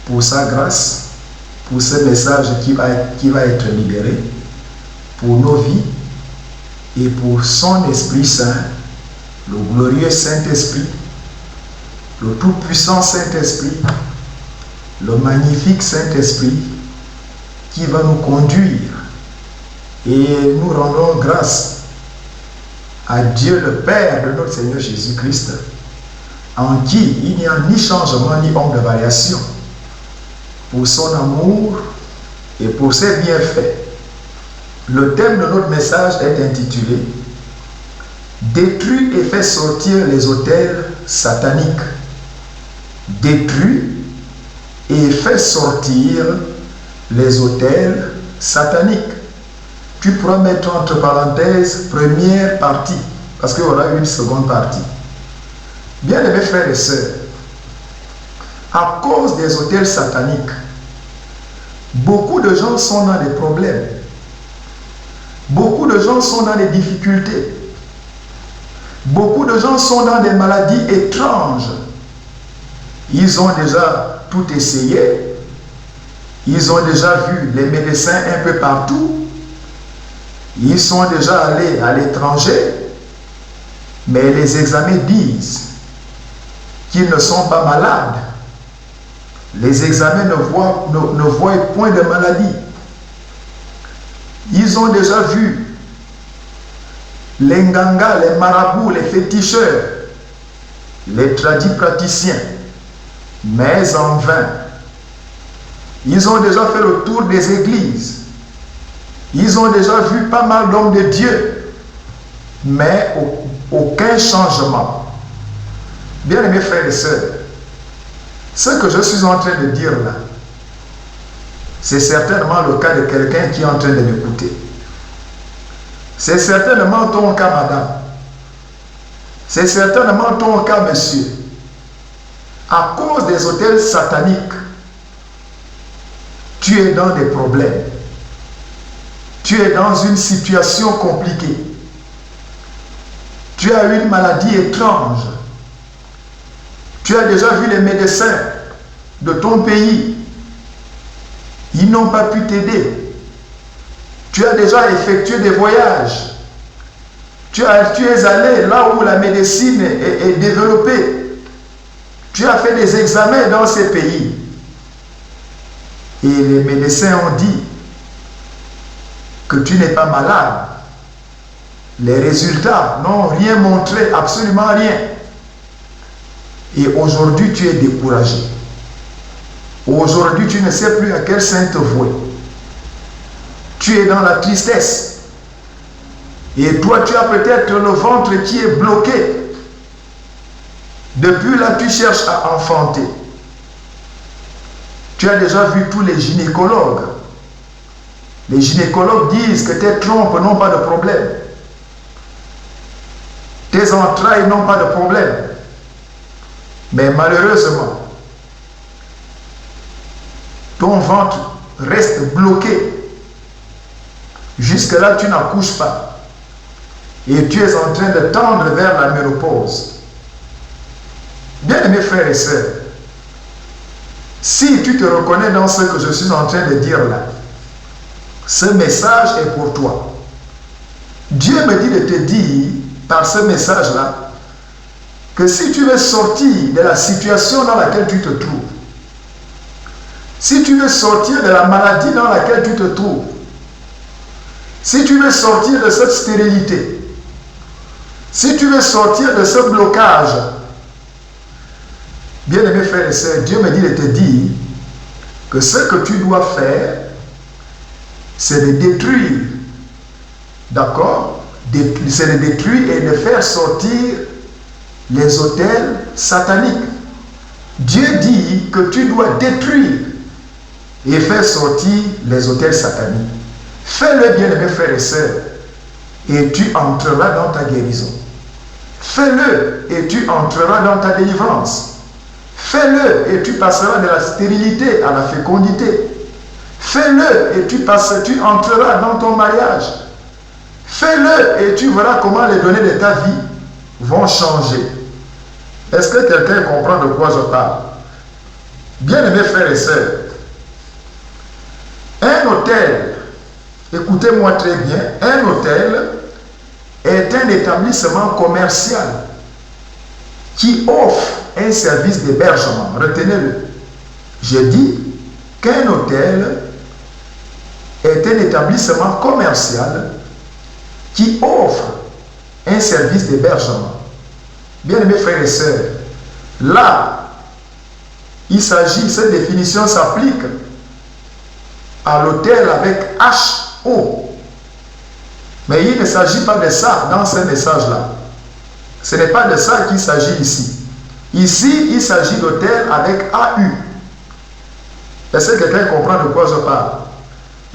pour sa grâce, pour ce message qui va être libéré, pour nos vies et pour son Esprit Saint, le glorieux Saint-Esprit, le tout-puissant Saint-Esprit, le magnifique Saint-Esprit qui va nous conduire. Et nous rendons grâce à Dieu le Père de notre Seigneur Jésus-Christ, en qui il n'y a ni changement ni ombre de variation, pour son amour et pour ses bienfaits. Le thème de notre message est intitulé « Détruis et fais sortir les autels sataniques ». Détruis et fais sortir les autels sataniques. Tu pourras mettre entre parenthèses première partie, parce qu'il y aura une seconde partie. Bien-aimés frères et sœurs, à cause des autels sataniques, beaucoup de gens sont dans des problèmes. Beaucoup de gens sont dans des difficultés. Beaucoup de gens sont dans des maladies étranges. Ils ont déjà tout essayé. Ils ont déjà vu les médecins un peu partout. Ils sont déjà allés à l'étranger. Mais les examens disent qu'ils ne sont pas malades. Les examens ne voient point de maladie. Ils ont déjà vu les ngangas, les marabouts, les féticheurs, les tradipraticiens, mais en vain. Ils ont déjà fait le tour des églises. Ils ont déjà vu pas mal d'hommes de Dieu, mais aucun changement. Bien-aimés frères et sœurs, ce que je suis en train de dire là, c'est certainement le cas de quelqu'un qui est en train de m'écouter. C'est certainement ton cas, madame. C'est certainement ton cas, monsieur. À cause des autels sataniques, tu es dans des problèmes. Tu es dans une situation compliquée. Tu as une maladie étrange. Tu as déjà vu les médecins de ton pays. Ils n'ont pas pu t'aider. Tu as déjà effectué des voyages. Tu es allé là où la médecine est développée. Tu as fait des examens dans ces pays. Et les médecins ont dit que tu n'es pas malade. Les résultats n'ont rien montré, absolument rien. Et aujourd'hui, tu es découragé. Aujourd'hui, tu ne sais plus à quel saint te vouer. Tu es dans la tristesse. Et toi, tu as peut-être le ventre qui est bloqué. Depuis là, tu cherches à enfanter. Tu as déjà vu tous les gynécologues. Les gynécologues disent que tes trompes n'ont pas de problème. Tes entrailles n'ont pas de problème. Mais malheureusement, ton ventre reste bloqué. Jusque-là, tu n'accouches pas. Et tu es en train de tendre vers la ménopause. Bien-aimés frères et sœurs, si tu te reconnais dans ce que je suis en train de dire là, ce message est pour toi. Dieu me dit de te dire, par ce message-là, que si tu veux sortir de la situation dans laquelle tu te trouves, si tu veux sortir de la maladie dans laquelle tu te trouves, si tu veux sortir de cette stérilité, si tu veux sortir de ce blocage, bien-aimés frères et sœurs, Dieu me dit de te dire que ce que tu dois faire, c'est de détruire, d'accord? C'est de détruire et de faire sortir les autels sataniques. Dieu dit que tu dois détruire et faire sortir les autels sataniques. Fais-le, bien-aimés frères et sœurs, et tu entreras dans ta guérison. Fais-le et tu entreras dans ta délivrance. Fais-le et tu passeras de la stérilité à la fécondité. Fais-le et tu entreras dans ton mariage. Fais-le et tu verras comment les données de ta vie vont changer. Est-ce que quelqu'un comprend de quoi je parle? Bien-aimés frères et sœurs, un hôtel, écoutez-moi très bien, un hôtel est un établissement commercial qui offre un service d'hébergement. Retenez-le. J'ai dit qu'un hôtel est un établissement commercial qui offre un service d'hébergement. Bien-aimés frères et sœurs, là, il s'agit, cette définition s'applique à l'hôtel avec H-O. Mais il ne s'agit pas de ça dans ce message-là. Ce n'est pas de ça qu'il s'agit ici. Ici, il s'agit d'hôtel avec A-U. Est-ce que quelqu'un comprend de quoi je parle?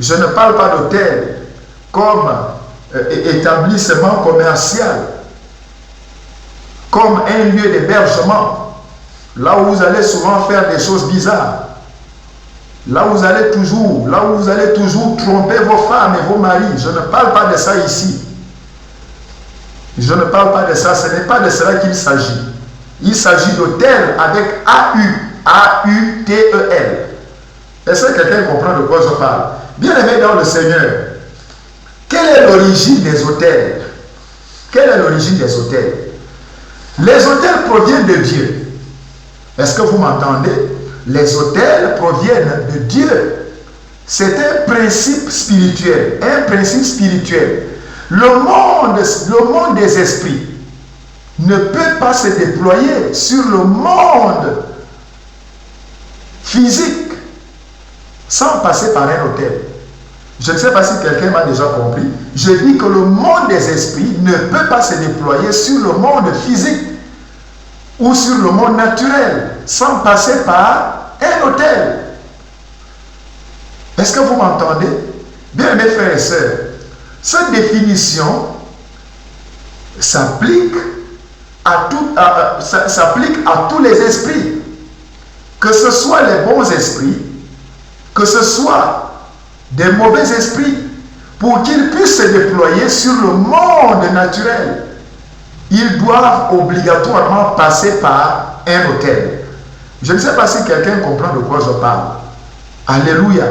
Je ne parle pas d'hôtel comme établissement commercial, comme un lieu d'hébergement, là où vous allez souvent faire des choses bizarres, là où vous allez toujours tromper vos femmes et vos maris. Je ne parle pas de ça ici. Je ne parle pas de ça, ce n'est pas de cela qu'il s'agit. Il s'agit d'hôtel avec A-U, A-U-T-E-L. Est-ce que quelqu'un comprend de quoi je parle? Bien-aimé dans le Seigneur, quelle est l'origine des hôtels? Quelle est l'origine des hôtels? Les hôtels proviennent de Dieu. Est-ce que vous m'entendez? Les hôtels proviennent de Dieu. C'est un principe spirituel. Un principe spirituel. Le monde des esprits ne peut pas se déployer sur le monde physique sans passer par un hôtel. Je ne sais pas si quelqu'un m'a déjà compris. Je dis que le monde des esprits ne peut pas se déployer sur le monde physique ou sur le monde naturel sans passer par un hôtel. Est-ce que vous m'entendez? Bien, mes frères et sœurs, cette définition s'applique à tous les esprits, que ce soit les bons esprits, que ce soit des mauvais esprits, pour qu'ils puissent se déployer sur le monde naturel. Ils doivent obligatoirement passer par un hôtel. Je ne sais pas si quelqu'un comprend de quoi je parle. Alléluia.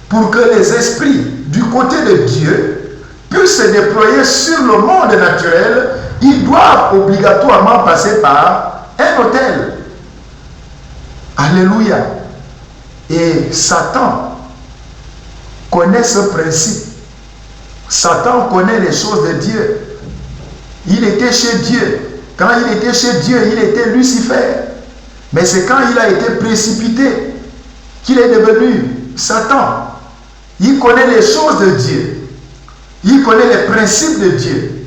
Pour que les esprits du côté de Dieu puissent se déployer sur le monde naturel, ils doivent obligatoirement passer par un hôtel. Alléluia. Et Satan connaît ce principe. Satan connaît les choses de Dieu. Il était chez Dieu. Quand il était chez Dieu, il était Lucifer. Mais c'est quand il a été précipité qu'il est devenu Satan. Il connaît les choses de Dieu. Il connaît les principes de Dieu.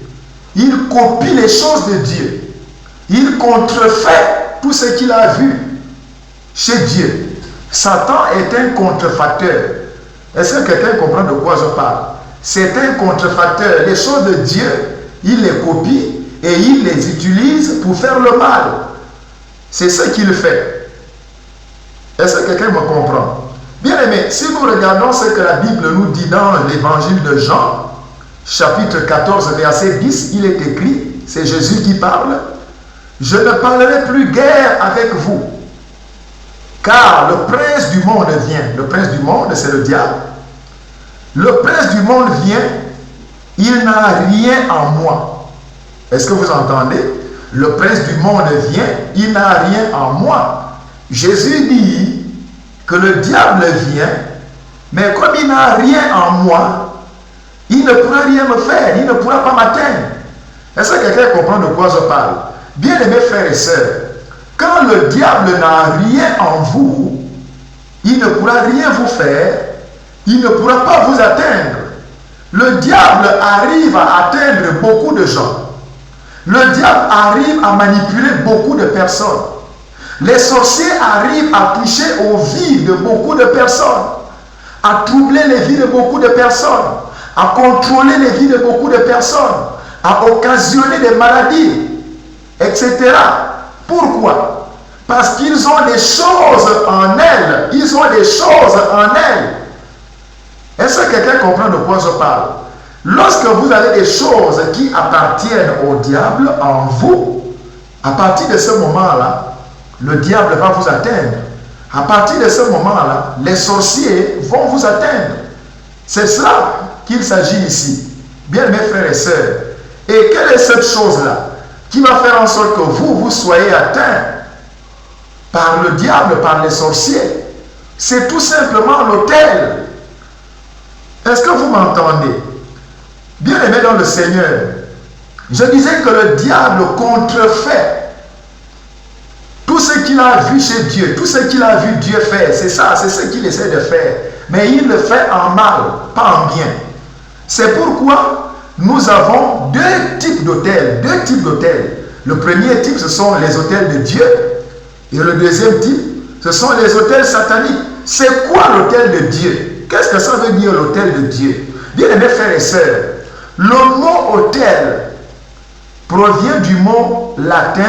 Il copie les choses de Dieu. Il contrefait tout ce qu'il a vu chez Dieu. Satan est un contrefacteur. Est-ce que quelqu'un comprend de quoi je parle? C'est un contrefacteur. Les choses de Dieu, il les copie et il les utilise pour faire le mal. C'est ce qu'il fait. Est-ce que quelqu'un me comprend? Bien aimé, si nous regardons ce que la Bible nous dit dans l'évangile de Jean, chapitre 14, verset 10, il est écrit, c'est Jésus qui parle, « Je ne parlerai plus guère avec vous, car le prince du monde vient. » Le prince du monde, c'est le diable. Le prince du monde vient, il n'a rien en moi. Est-ce que vous entendez? Le prince du monde vient, il n'a rien en moi. Jésus dit que le diable vient, mais comme il n'a rien en moi, il ne pourra rien me faire, il ne pourra pas m'atteindre. Est-ce que quelqu'un comprend de quoi je parle? Bien aimés frères et sœurs, quand le diable n'a rien en vous, il ne pourra rien vous faire, il ne pourra pas vous atteindre. Le diable arrive à atteindre beaucoup de gens. Le diable arrive à manipuler beaucoup de personnes. Les sorciers arrivent à toucher aux vies de beaucoup de personnes, à troubler les vies de beaucoup de personnes, à contrôler les vies de beaucoup de personnes, à occasionner des maladies, etc. Pourquoi? Parce qu'ils ont des choses en elles. Ils ont des choses en elles. Est-ce que quelqu'un comprend de quoi je parle? Lorsque vous avez des choses qui appartiennent au diable en vous, à partir de ce moment-là, le diable va vous atteindre. À partir de ce moment-là, les sorciers vont vous atteindre. C'est cela qu'il s'agit ici. Bien, mes frères et sœurs. Et quelle est cette chose-là qui va faire en sorte que vous soyez atteints par le diable, par les sorciers? C'est tout simplement l'autel. Est-ce que vous m'entendez? Bien aimé dans le Seigneur, je disais que le diable contrefait tout ce qu'il a vu chez Dieu, tout ce qu'il a vu Dieu faire. C'est ça, c'est ce qu'il essaie de faire. Mais il le fait en mal, pas en bien. C'est pourquoi nous avons deux types d'autels. Le premier type, ce sont les autels de Dieu. Et le deuxième type, ce sont les autels sataniques. C'est quoi l'autel de Dieu? Qu'est-ce que ça veut dire l'autel de Dieu? Bien aimés frères et sœurs, le mot autel provient du mot latin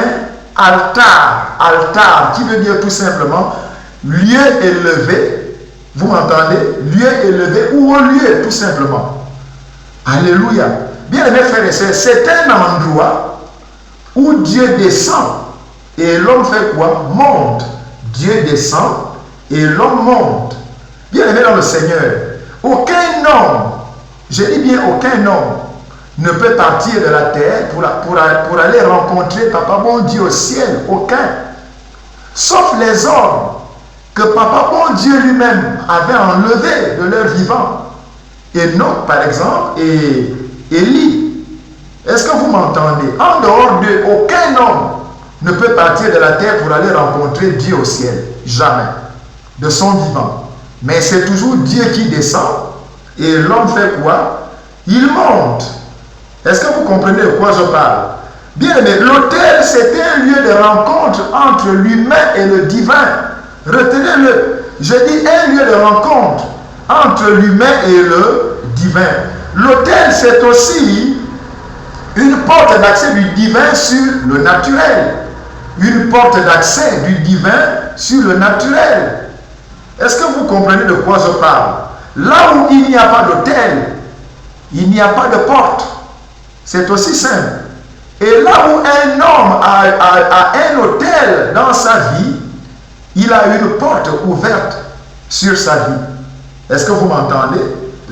altar, qui veut dire tout simplement lieu élevé. Vous m'entendez? Lieu élevé ou au lieu, tout simplement. Alléluia. Bien aimés frères et sœurs, c'est un endroit où Dieu descend et l'homme fait quoi? Monte. Dieu descend et l'homme monte. Bien aimé dans le Seigneur, aucun homme, je dis bien aucun homme, ne peut partir de la terre pour aller rencontrer Papa bon Dieu au ciel. Aucun. Sauf les hommes que Papa bon Dieu lui-même avait enlevés de leur vivant. Enoch, par exemple, et Élie. Est-ce que vous m'entendez? En dehors d'eux, aucun homme ne peut partir de la terre pour aller rencontrer Dieu au ciel. Jamais. De son vivant. Mais c'est toujours Dieu qui descend. Et l'homme fait quoi? Il monte. Est-ce que vous comprenez de quoi je parle? Bien aimé, l'autel, c'était un lieu de rencontre entre l'humain et le divin. Retenez-le. Je dis un lieu de rencontre entre l'humain et le divin. L'autel, c'est aussi une porte d'accès du divin sur le naturel. Une porte d'accès du divin sur le naturel. Est-ce que vous comprenez de quoi je parle? Là où il n'y a pas d'autel, il n'y a pas de porte. C'est aussi simple. Et là où un homme a un autel dans sa vie, il a une porte ouverte sur sa vie. Est-ce que vous m'entendez?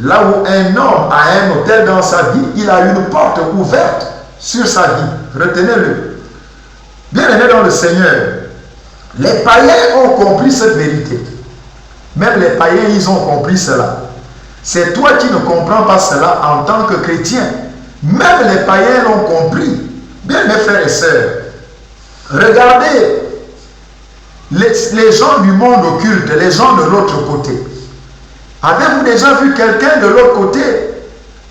Là où un homme a un autel dans sa vie, il a une porte ouverte sur sa vie. Retenez-le. Bien aimé dans le Seigneur, les païens ont compris cette vérité. Même les païens, ils ont compris cela. C'est toi qui ne comprends pas cela en tant que chrétien. Même les païens l'ont compris. Bien, mes frères et sœurs, regardez les gens du monde occulte, les gens de l'autre côté. Avez-vous déjà vu quelqu'un de l'autre côté?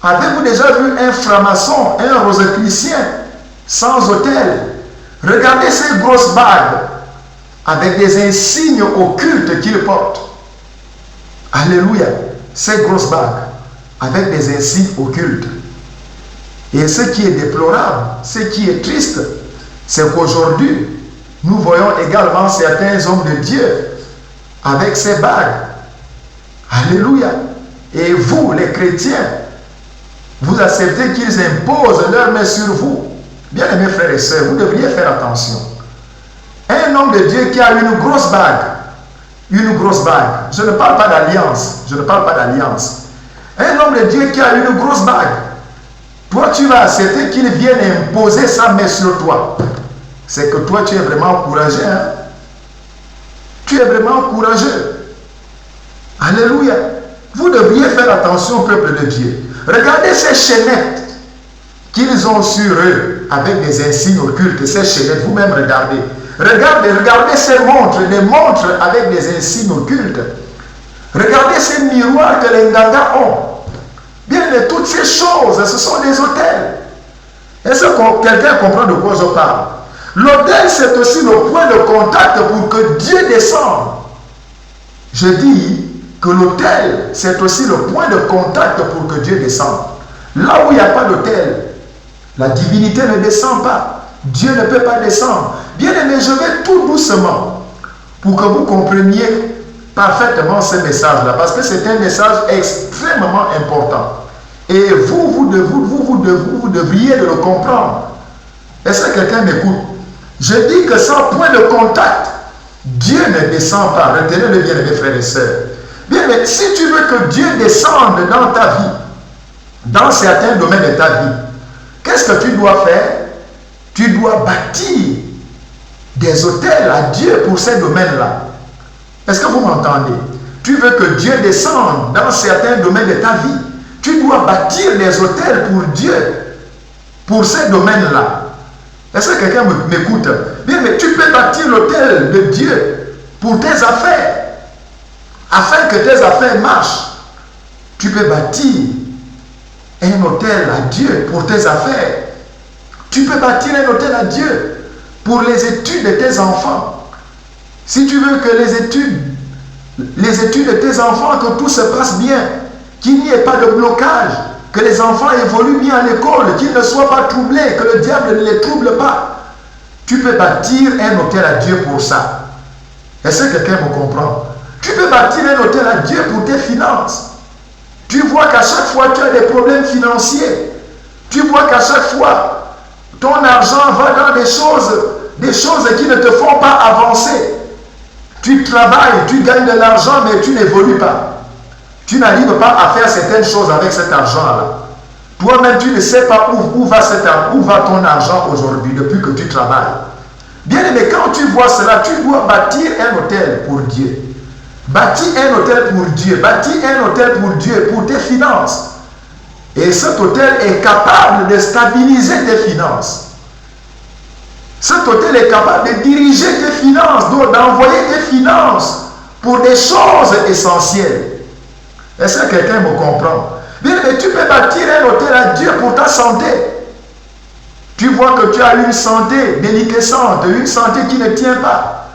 Avez-vous déjà vu un franc-maçon, un rosicrucien sans autel? Regardez ces grosses bagues avec des insignes occultes qu'ils portent. Alléluia. Ces grosses bagues avec des insignes occultes. Et ce qui est déplorable, ce qui est triste, c'est qu'aujourd'hui, nous voyons également certains hommes de Dieu avec ces bagues. Alléluia. Et vous, les chrétiens, vous acceptez qu'ils imposent leurs mains sur vous. Bien aimés frères et sœurs, vous devriez faire attention. Un homme de Dieu qui a une grosse bague, je ne parle pas d'alliance, un homme de Dieu qui a une grosse bague, toi tu vas accepter qu'il vienne imposer sa main sur toi. C'est que toi tu es vraiment courageux. Hein? Tu es vraiment courageux. Alléluia. Vous devriez faire attention au peuple de Dieu. Regardez ces chaînettes qu'ils ont sur eux avec des insignes occultes. Ces chaînettes, vous-même regardez. Regardez ces montres, des montres avec des insignes occultes. Regardez ces miroirs que les Nganga ont. Bien, mais toutes ces choses, ce sont des autels. Est-ce que quelqu'un comprend de quoi je parle? L'autel, c'est aussi le point de contact pour que Dieu descende. Je dis que l'autel, c'est aussi le point de contact pour que Dieu descende. Là où il n'y a pas d'autel, la divinité ne descend pas. Dieu ne peut pas descendre. Bien aimé, je vais tout doucement pour que vous compreniez parfaitement ce message-là, parce que c'est un message extrêmement important. Et vous devriez le comprendre. Est-ce que quelqu'un m'écoute? Je dis que sans point de contact Dieu ne descend pas. Retenez-le bien, mes frères et sœurs. Bien, mais si tu veux que Dieu descende dans ta vie, dans certains domaines de ta vie, qu'est-ce que tu dois faire? Tu dois bâtir des autels à Dieu pour ces domaines-là. Est-ce que vous m'entendez? Tu veux que Dieu descende dans certains domaines de ta vie. Tu dois bâtir des autels pour Dieu, pour ces domaines-là. Est-ce que quelqu'un m'écoute? Bien, mais tu peux bâtir l'autel de Dieu pour tes affaires. Afin que tes affaires marchent, tu peux bâtir un autel à Dieu pour tes affaires. Tu peux bâtir un autel à Dieu pour les études de tes enfants. Si tu veux que les études de tes enfants, que tout se passe bien, qu'il n'y ait pas de blocage, que les enfants évoluent bien à l'école, qu'ils ne soient pas troublés, que le diable ne les trouble pas, tu peux bâtir un autel à Dieu pour ça. Est-ce que quelqu'un me comprend? Tu peux bâtir un autel à Dieu pour tes finances. Tu vois qu'à chaque fois tu as des problèmes financiers. Tu vois qu'à chaque fois ton argent va dans des choses qui ne te font pas avancer. Tu travailles, tu gagnes de l'argent, mais tu n'évolues pas. Tu n'arrives pas à faire certaines choses avec cet argent-là. Toi-même, tu ne sais pas où va ton argent aujourd'hui depuis que tu travailles. Bien aimé, quand tu vois cela, tu dois bâtir un autel pour Dieu. Bâtis un autel pour Dieu. Bâtis un autel pour Dieu, pour tes finances. Et cet autel est capable de stabiliser tes finances. Cet autel est capable de diriger tes finances, d'envoyer tes finances pour des choses essentielles. Est-ce que quelqu'un me comprend? Bien, mais tu peux bâtir un autel à Dieu pour ta santé. Tu vois que tu as une santé déliquescente, une santé qui ne tient pas.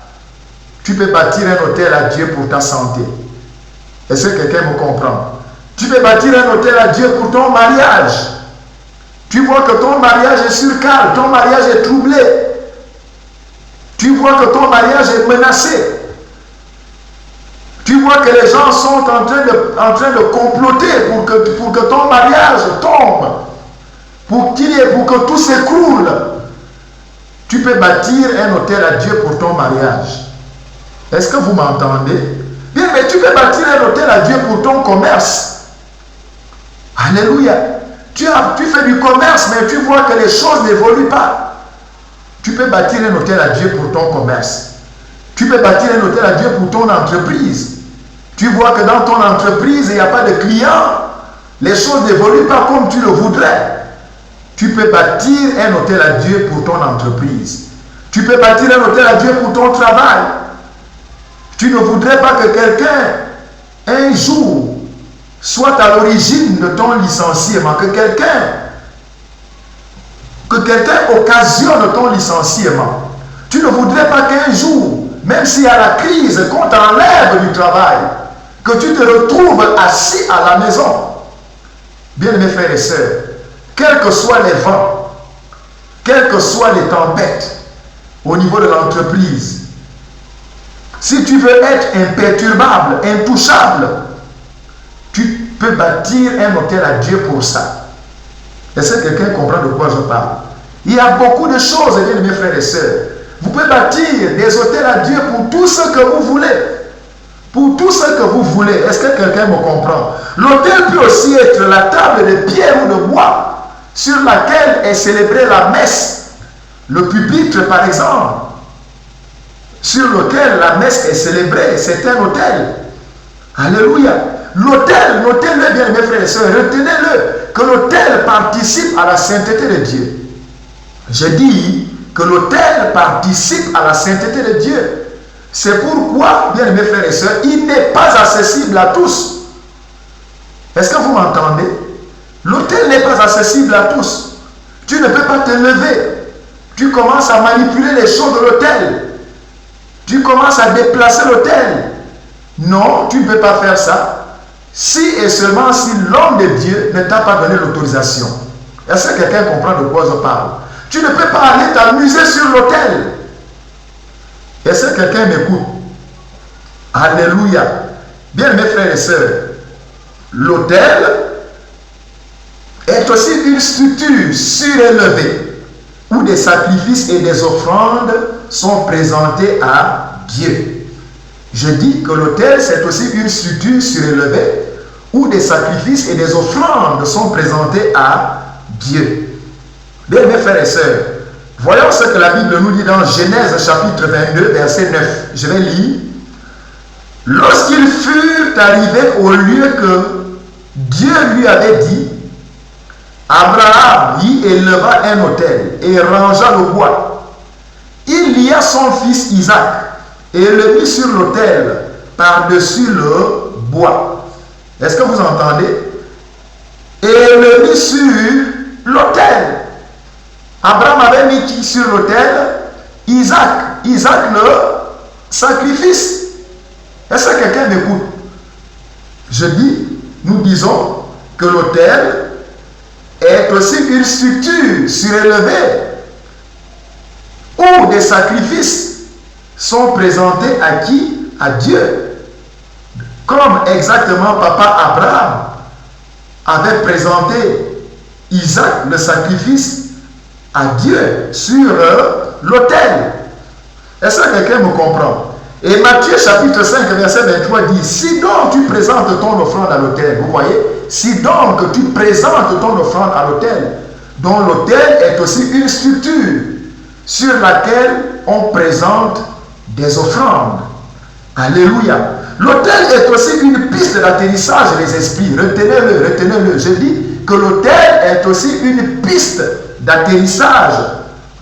Tu peux bâtir un autel à Dieu pour ta santé. Est-ce que quelqu'un me comprend? Tu peux bâtir un autel à Dieu pour ton mariage. Tu vois que ton mariage est sur cale, ton mariage est troublé. Tu vois que ton mariage est menacé. Tu vois que les gens sont en train de comploter pour que ton mariage tombe, pour que tout s'écroule. Tu peux bâtir un autel à Dieu pour ton mariage. Est-ce que vous m'entendez? Bien, mais tu peux bâtir un autel à Dieu pour ton commerce. Alléluia. Tu fais du commerce, mais tu vois que les choses n'évoluent pas. Tu peux bâtir un autel à Dieu pour ton commerce. Tu peux bâtir un autel à Dieu pour ton entreprise. Tu vois que dans ton entreprise, il n'y a pas de clients. Les choses n'évoluent pas comme tu le voudrais. Tu peux bâtir un autel à Dieu pour ton entreprise. Tu peux bâtir un autel à Dieu pour ton travail. Tu ne voudrais pas que quelqu'un, un jour, soit à l'origine de ton licenciement, que quelqu'un occasionne ton licenciement. Tu ne voudrais pas qu'un jour, même s'il y a la crise, qu'on t'enlève du travail, que tu te retrouves assis à la maison. Bien mes frères et sœurs, quels que soient les vents, quelles que soient les tempêtes au niveau de l'entreprise, si tu veux être imperturbable, intouchable, tu peux bâtir un autel à Dieu pour ça. Est-ce que quelqu'un comprend de quoi je parle? Il y a beaucoup de choses, bien mes frères et sœurs. Vous pouvez bâtir des autels à Dieu pour tout ce que vous voulez. Pour tout ce que vous voulez. Est-ce que quelqu'un me comprend? L'autel peut aussi être la table de pierre ou de bois sur laquelle est célébrée la messe. Le pupitre, par exemple, sur lequel la messe est célébrée, c'est un autel. Alléluia. L'autel, notez-le bien mes frères et sœurs, retenez-le, que l'autel participe à la sainteté de Dieu. Je dis que l'autel participe à la sainteté de Dieu. C'est pourquoi, bien mes frères et sœurs, il n'est pas accessible à tous. Est-ce que vous m'entendez? L'autel n'est pas accessible à tous. Tu ne peux pas te lever. Tu commences à manipuler les choses de l'autel. Tu commences à déplacer l'autel. Non, tu ne peux pas faire ça. Si et seulement si l'homme de Dieu ne t'a pas donné l'autorisation. Est-ce que quelqu'un comprend de quoi je parle? Tu ne peux pas aller t'amuser sur l'autel. Est-ce que quelqu'un m'écoute? Alléluia. Bien mes frères et sœurs, l'autel est aussi une structure surélevée où des sacrifices et des offrandes sont présentés à Dieu. Je dis que l'autel, c'est aussi une structure surélevée où des sacrifices et des offrandes sont présentés à Dieu. Bien, mes frères et sœurs, voyons ce que la Bible nous dit dans Genèse chapitre 22, verset 9. Je vais lire. Lorsqu'ils furent arrivés au lieu que Dieu lui avait dit, Abraham y éleva un autel et rangea le bois. Il lia son fils Isaac et le mit sur l'autel par-dessus le bois. Est-ce que vous entendez? Et le mit sur l'autel. Abraham avait mis qui sur l'autel? Isaac. Isaac, le sacrifice. Est-ce que quelqu'un m'écoute? Je dis, nous disons que l'autel est aussi une structure surélevée où des sacrifices sont présentés à qui? À Dieu. Comme exactement papa Abraham avait présenté Isaac, le sacrifice, à Dieu sur l'autel. Est-ce que quelqu'un me comprend? Et Matthieu chapitre 5 verset 23 dit, si donc tu présentes ton offrande à l'autel, vous voyez, si donc tu présentes ton offrande à l'autel, dont l'autel est aussi une structure sur laquelle on présente des offrandes. Alléluia. L'autel est aussi une piste d'atterrissage des esprits. Retenez-le, retenez-le. Je dis que l'autel est aussi une piste d'atterrissage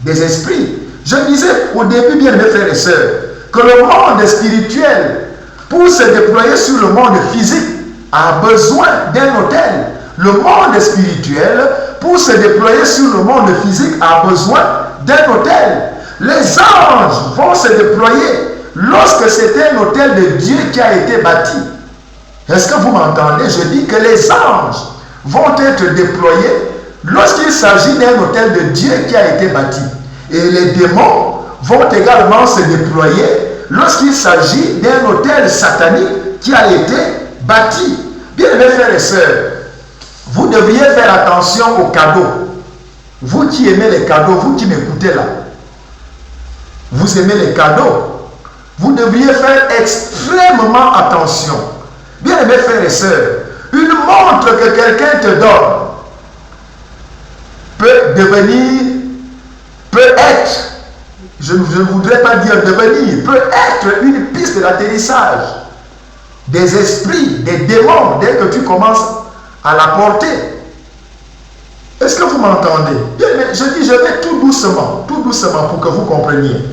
des esprits. Je disais au début, bien mes frères et sœurs, que le monde spirituel, pour se déployer sur le monde physique, a besoin d'un autel. Le monde spirituel, pour se déployer sur le monde physique, a besoin d'un autel. Les anges vont se déployer lorsque c'est un autel de Dieu qui a été bâti. Est-ce que vous m'entendez? Je dis que les anges vont être déployés lorsqu'il s'agit d'un autel de Dieu qui a été bâti. Et les démons vont également se déployer lorsqu'il s'agit d'un autel satanique qui a été bâti. Bien, mes frères et sœurs, vous devriez faire attention aux cadeaux. Vous qui aimez les cadeaux, vous qui m'écoutez là, vous aimez les cadeaux, vous devriez faire extrêmement attention. Bien, mes frères et sœurs, une montre que quelqu'un te donne peut être, je ne voudrais pas dire devenir, peut être une piste d'atterrissage des esprits, des démons, dès que tu commences à la porter. Est-ce que vous m'entendez? Bien, mais je dis, je vais tout doucement pour que vous compreniez.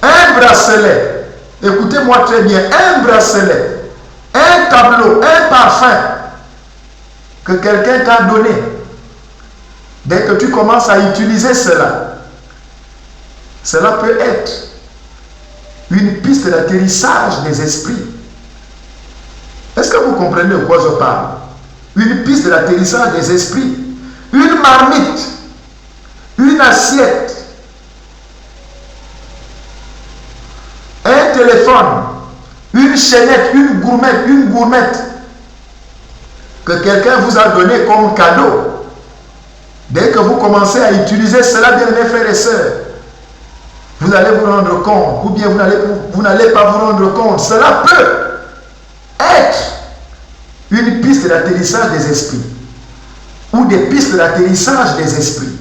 Un bracelet, écoutez-moi très bien, un bracelet, un tableau, un parfum que quelqu'un t'a donné, dès que tu commences à utiliser cela, cela peut être une piste d'atterrissage des esprits. Est-ce que vous comprenez de quoi je parle? Une piste d'atterrissage des esprits. Une marmite, une assiette, un téléphone, une chaînette, une gourmette que quelqu'un vous a donné comme cadeau. Dès que vous commencez à utiliser cela, bien mes frères et sœurs, vous allez vous rendre compte, ou bien vous n'allez pas vous rendre compte. Cela peut être une piste d'atterrissage des esprits ou des pistes d'atterrissage des esprits.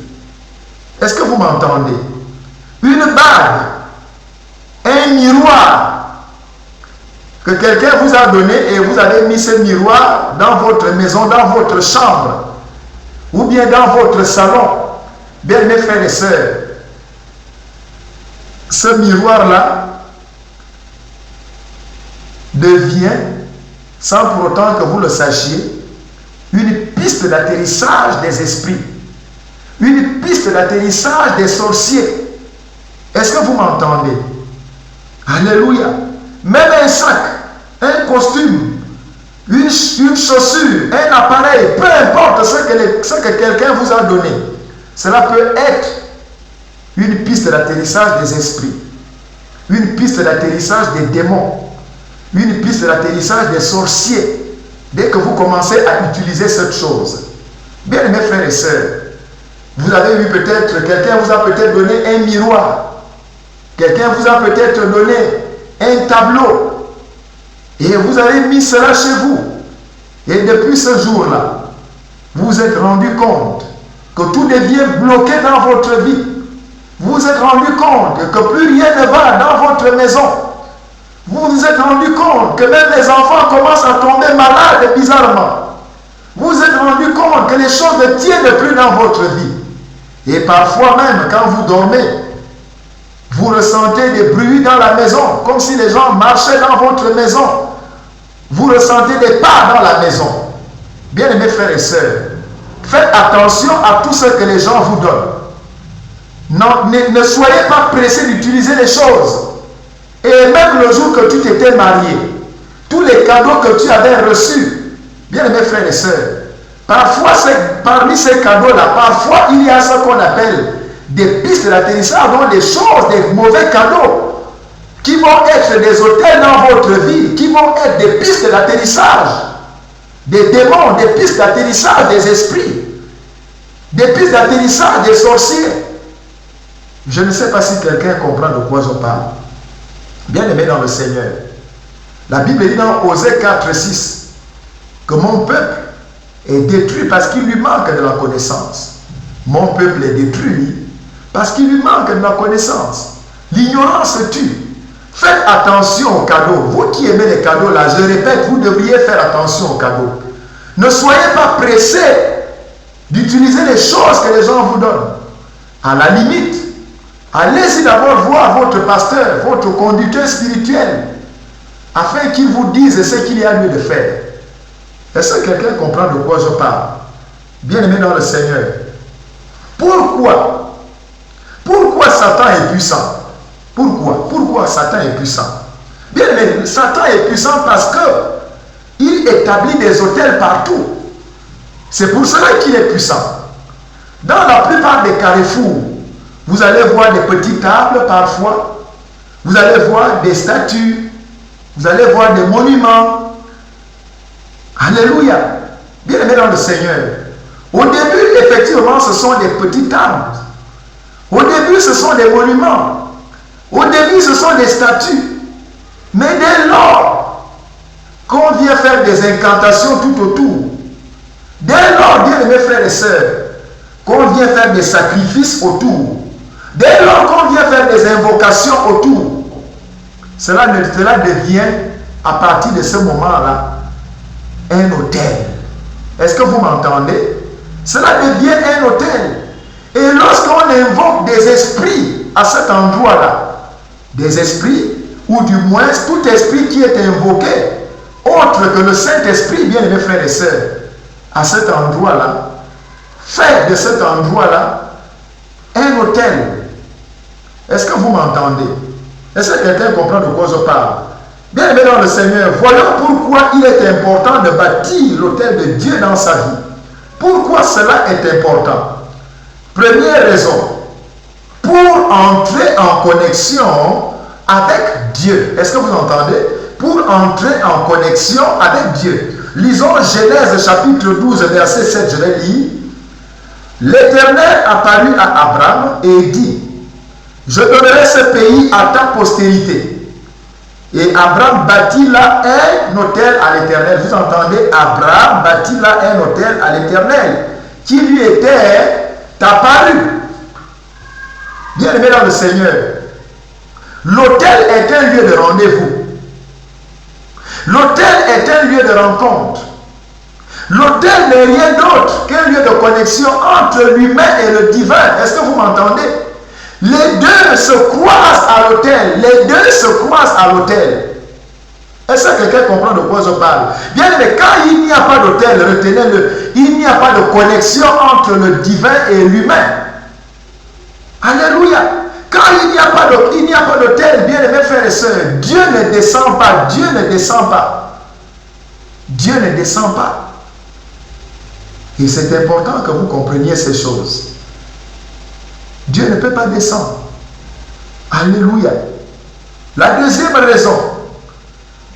Est-ce que vous m'entendez? Une bague, un miroir que quelqu'un vous a donné et vous avez mis ce miroir dans votre maison, dans votre chambre ou bien dans votre salon. Bien, mes frères et sœurs, ce miroir-là devient, sans pour autant que vous le sachiez, une piste d'atterrissage des esprits, une piste d'atterrissage des sorciers. Est-ce que vous m'entendez? Alléluia. Même un sac, un costume, une chaussure, un appareil, peu importe ce que quelqu'un vous a donné, cela peut être une piste d'atterrissage des esprits, une piste d'atterrissage des démons, une piste d'atterrissage des sorciers. Dès que vous commencez à utiliser cette chose, bien mes frères et sœurs, vous avez vu peut-être, quelqu'un vous a peut-être donné un miroir, quelqu'un vous a peut-être donné un tableau. Et vous avez mis cela chez vous. Et depuis ce jour-là, vous vous êtes rendu compte que tout devient bloqué dans votre vie. Vous vous êtes rendu compte que plus rien ne va dans votre maison. Vous vous êtes rendu compte que même les enfants commencent à tomber malades bizarrement. Vous vous êtes rendu compte que les choses ne tiennent plus dans votre vie. Et parfois même, quand vous dormez, vous ressentez des bruits dans la maison, comme si les gens marchaient dans votre maison. Vous ressentez des pas dans la maison. Bien-aimés frères et sœurs, faites attention à tout ce que les gens vous donnent. Non, ne soyez pas pressés d'utiliser les choses. Et même le jour que tu t'étais marié, tous les cadeaux que tu avais reçus, bien-aimés frères et sœurs, parfois, parmi ces cadeaux-là, parfois, il y a ce qu'on appelle des pistes d'atterrissage, donc des choses, des mauvais cadeaux, qui vont être des hôtels dans votre vie, qui vont être des pistes d'atterrissage, des démons, des pistes d'atterrissage des esprits, des pistes d'atterrissage des sorciers. Je ne sais pas si quelqu'un comprend de quoi je parle. Bien-aimé dans le Seigneur, la Bible dit dans Osée 4:6 que mon peuple est détruit parce qu'il lui manque de la connaissance. Mon peuple est détruit parce qu'il lui manque de la connaissance. L'ignorance tue. Faites attention aux cadeaux. Vous qui aimez les cadeaux là, je répète, vous devriez faire attention aux cadeaux. Ne soyez pas pressés d'utiliser les choses que les gens vous donnent. À la limite, allez-y d'abord voir votre pasteur, votre conducteur spirituel, afin qu'il vous dise ce qu'il y a lieu de faire. Est-ce que quelqu'un comprend de quoi je parle? Bien-aimé dans le Seigneur. Pourquoi Satan est puissant? Pourquoi Satan est puissant? Bien-aimé, Satan est puissant parce qu'il établit des hôtels partout. C'est pour cela qu'il est puissant. Dans la plupart des carrefours, vous allez voir des petites tables parfois. Vous allez voir des statues. Vous allez voir des monuments. Alléluia. Bien-aimé dans le Seigneur. Au début, effectivement, ce sont des petites tables. Au début, ce sont des monuments. Au début, ce sont des statues. Mais dès lors qu'on vient faire des incantations tout autour, dès lors, bien-aimés frères et sœurs, qu'on vient faire des sacrifices autour, dès lors qu'on vient faire des invocations autour, cela devient, à partir de ce moment-là, un hôtel. Est-ce que vous m'entendez? Cela devient un hôtel. Et lorsqu'on invoque des esprits à cet endroit-là, des esprits, ou du moins tout esprit qui est invoqué, autre que le Saint-Esprit, bien aimés frères et sœurs, à cet endroit-là, fait de cet endroit-là un hôtel. Est-ce que vous m'entendez? Est-ce que quelqu'un comprend de quoi je parle? Bien aimé dans le Seigneur, voyons pourquoi il est important de bâtir l'hôtel de Dieu dans sa vie. Pourquoi cela est important? Première raison, pour entrer en connexion avec Dieu. Est-ce que vous entendez? Pour entrer en connexion avec Dieu. Lisons Genèse chapitre 12, verset 7, je l'ai dit. L'Éternel apparut à Abraham et dit, je donnerai ce pays à ta postérité. Et Abraham bâtit là un hôtel à l'Éternel. Vous entendez? Abraham bâtit là un hôtel à l'Éternel qui lui était apparu. Bien aimé dans le Seigneur, l'hôtel est un lieu de rendez-vous. L'hôtel est un lieu de rencontre. L'hôtel n'est rien d'autre qu'un lieu de connexion entre l'humain et le divin. Est-ce que vous m'entendez? Les deux se croisent à l'autel. Les deux se croisent à l'autel. Est-ce que quelqu'un comprend de quoi je parle? Bien aimé, quand il n'y a pas d'autel, retenez-le, il n'y a pas de connexion entre le divin et l'humain. Alléluia. Quand il n'y a pas d'autel, bien aimé frères et sœurs, Dieu ne descend pas. Dieu ne descend pas. Dieu ne descend pas. Et c'est important que vous compreniez ces choses. Dieu ne peut pas descendre. Alléluia. La deuxième raison,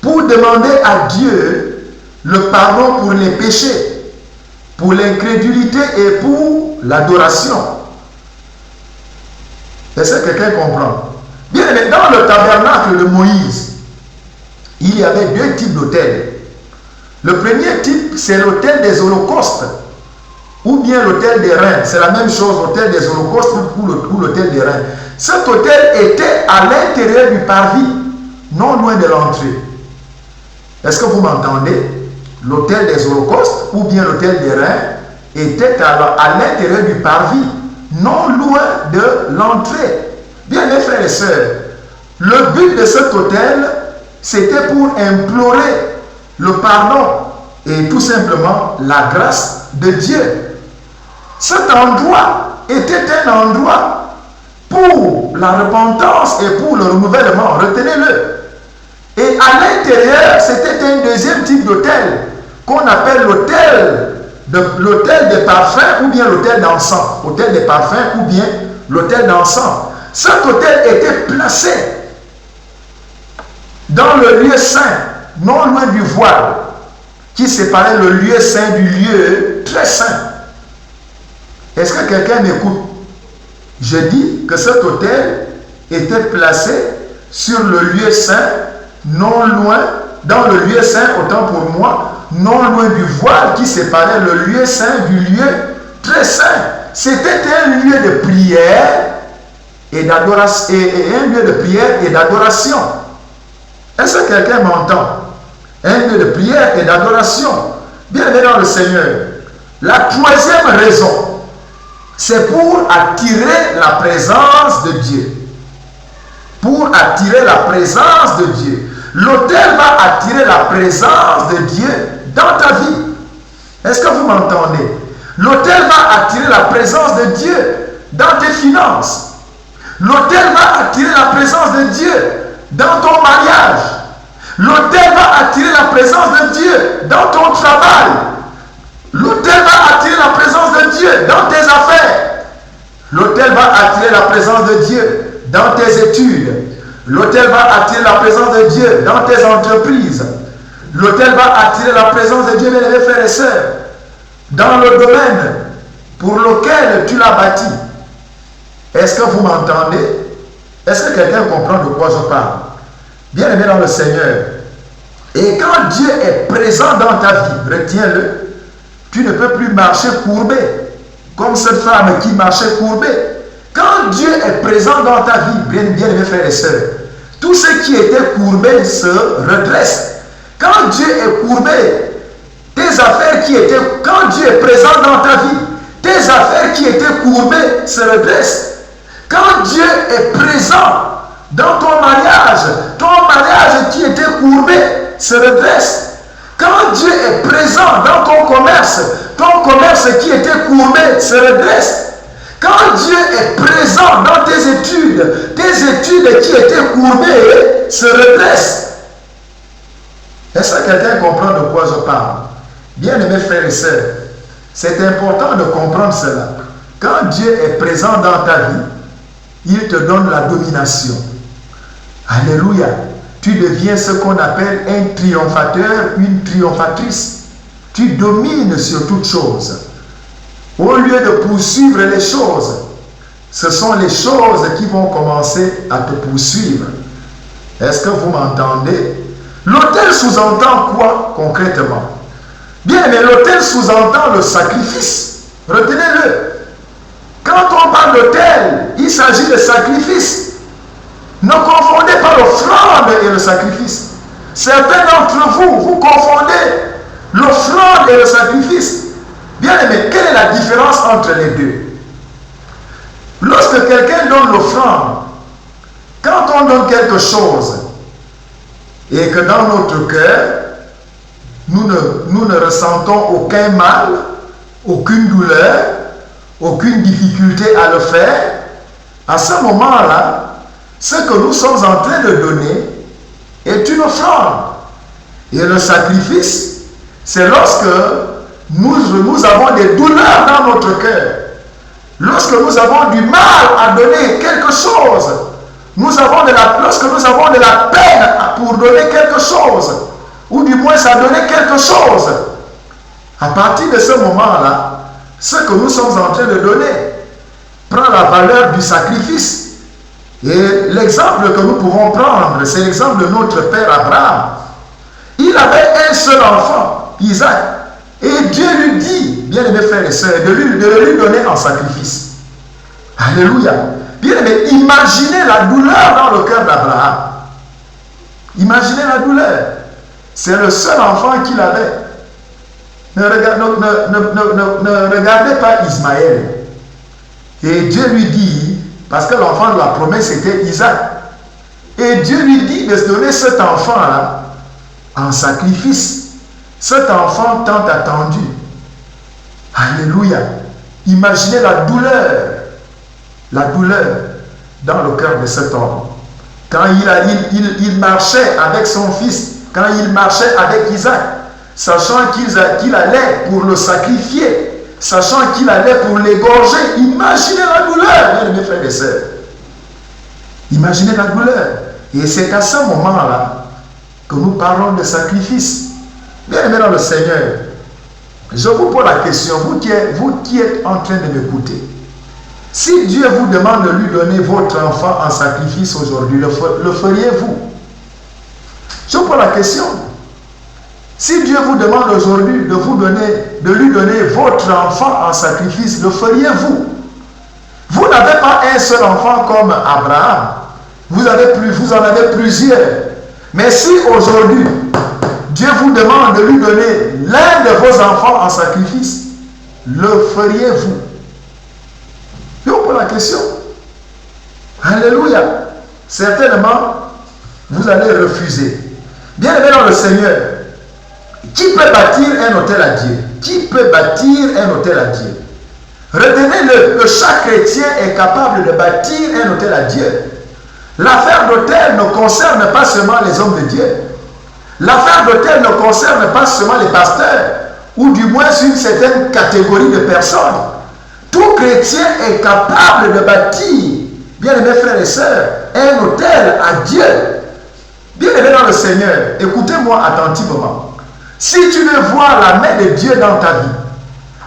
pour demander à Dieu le pardon pour les péchés, pour l'incrédulité et pour l'adoration. Est-ce que quelqu'un comprend? Bien aimé, dans le tabernacle de Moïse, il y avait deux types d'autels. Le premier type, c'est l'autel des holocaustes, ou bien l'autel des reins. C'est la même chose, l'autel des holocaustes ou l'autel des reins. Cet autel était à l'intérieur du parvis, non loin de l'entrée. Est-ce que vous m'entendez? L'autel des holocaustes ou bien l'autel des reins était à l'intérieur du parvis, non loin de l'entrée. Bien, mes frères et sœurs, le but de cet autel, c'était pour implorer le pardon et tout simplement la grâce de Dieu. Cet endroit était un endroit pour la repentance et pour le renouvellement. Retenez-le. Et à l'intérieur, c'était un deuxième type d'autel qu'on appelle l'autel des parfums ou bien l'autel d'encens. L'autel des parfums ou bien l'autel d'encens. Cet autel était placé dans le lieu saint, non loin du voile, qui séparait le lieu saint du lieu très saint. Est-ce que quelqu'un m'écoute? Je dis que cet autel était placé sur le lieu saint, non loin, dans le lieu saint, autant pour moi, non loin du voile qui séparait le lieu saint du lieu très saint. C'était un lieu de prière et d'adoration, un lieu de prière et d'adoration. Est-ce que quelqu'un m'entend? Un lieu de prière et d'adoration. Bien-aimé dans le Seigneur. La troisième raison, c'est pour attirer la présence de Dieu. Pour attirer la présence de Dieu. L'autel va attirer la présence de Dieu dans ta vie. Est-ce que vous m'entendez? L'autel va attirer la présence de Dieu dans tes finances. L'autel va attirer la présence de Dieu dans ton mariage. L'autel va attirer la présence de Dieu dans ton travail. L'autel va attirer la présence de Dieu dans tes affaires. L'autel va attirer la présence de Dieu dans tes études. L'autel va attirer la présence de Dieu dans tes entreprises. L'autel va attirer la présence de Dieu, mes frères et sœurs, dans le domaine pour lequel tu l'as bâti. Est-ce que vous m'entendez? Est-ce que quelqu'un comprend de quoi je parle? Bien-aimé dans le Seigneur. Et quand Dieu est présent dans ta vie, retiens-le, tu ne peux plus marcher courbé, comme cette femme qui marchait courbée. Quand Dieu est présent dans ta vie, bien-aimés frères et sœurs, tout ce qui était courbé se redresse. Quand Dieu est courbé, tes affaires qui étaient, quand Dieu est présent dans ta vie, tes affaires qui étaient courbées se redressent. Quand Dieu est présent dans ton mariage qui était courbé se redresse. Quand Dieu est présent dans ton commerce qui était courbé se redresse. Quand Dieu est présent dans tes études qui étaient courbées se redressent. Est-ce que quelqu'un comprend de quoi je parle? Bien-aimés frères et sœurs, c'est important de comprendre cela. Quand Dieu est présent dans ta vie, il te donne la domination. Alléluia. Tu deviens ce qu'on appelle un triomphateur, une triomphatrice. Tu domines sur toutes choses. Au lieu de poursuivre les choses, ce sont les choses qui vont commencer à te poursuivre. Est-ce que vous m'entendez? L'autel sous-entend quoi concrètement? Bien, mais l'autel sous-entend le sacrifice. Retenez-le. Quand on parle d'autel, il s'agit de sacrifice. Ne confondez pas l'offrande et le sacrifice. Certains d'entre vous, vous confondez l'offrande et le sacrifice. Bien aimé, quelle est la différence entre les deux? Lorsque quelqu'un donne l'offrande, quand on donne quelque chose et que dans notre cœur, nous ne ressentons aucun mal, aucune douleur, aucune difficulté à le faire, à ce moment-là, ce que nous sommes en train de donner est une offrande. Et le sacrifice, c'est lorsque nous avons des douleurs dans notre cœur. Lorsque nous avons du mal à donner quelque chose, lorsque nous avons de la peine pour donner quelque chose, ou du moins à donner quelque chose, à partir de ce moment-là, ce que nous sommes en train de donner prend la valeur du sacrifice. Et l'exemple que nous pouvons prendre, c'est l'exemple de notre père Abraham. Il avait un seul enfant, Isaac. Et Dieu lui dit, bien aimés frères et sœurs, de le lui donner en sacrifice. Alléluia. Bien aimé, imaginez la douleur dans le cœur d'Abraham. Imaginez la douleur. C'est le seul enfant qu'il avait. Ne regardez pas Ismaël. Et Dieu lui dit, parce que l'enfant de la promesse était Isaac. Et Dieu lui dit de se donner cet enfant-là en sacrifice. Cet enfant tant attendu. Alléluia. Imaginez la douleur dans le cœur de cet homme. Quand il marchait avec son fils, quand il marchait avec Isaac, sachant qu'il allait pour le sacrifier, sachant qu'il allait pour l'égorger, imaginez la douleur, bien mes frères et sœurs. Imaginez la douleur. Et c'est à ce moment-là que nous parlons de sacrifice. Bien aimés dans le Seigneur, je vous pose la question, vous qui êtes en train de m'écouter, si Dieu vous demande de lui donner votre enfant en sacrifice aujourd'hui, le feriez-vous? Je vous pose la question. Si Dieu vous demande aujourd'hui de lui donner votre enfant en sacrifice, le feriez-vous? Vous n'avez pas un seul enfant comme Abraham. Vous en avez plusieurs. Mais si aujourd'hui, Dieu vous demande de lui donner l'un de vos enfants en sacrifice, le feriez-vous? Je vous pose la question. Alléluia. Certainement, vous allez refuser. Bien aimé dans le Seigneur, qui peut bâtir un autel à Dieu? Qui peut bâtir un autel à Dieu? Retenez-le que chaque chrétien est capable de bâtir un autel à Dieu. L'affaire d'autel ne concerne pas seulement les hommes de Dieu. L'affaire d'autel ne concerne pas seulement les pasteurs, ou du moins une certaine catégorie de personnes. Tout chrétien est capable de bâtir, bien aimés frères et sœurs, un autel à Dieu. Bien aimé dans le Seigneur, écoutez-moi attentivement. Si tu veux voir la main de Dieu dans ta vie,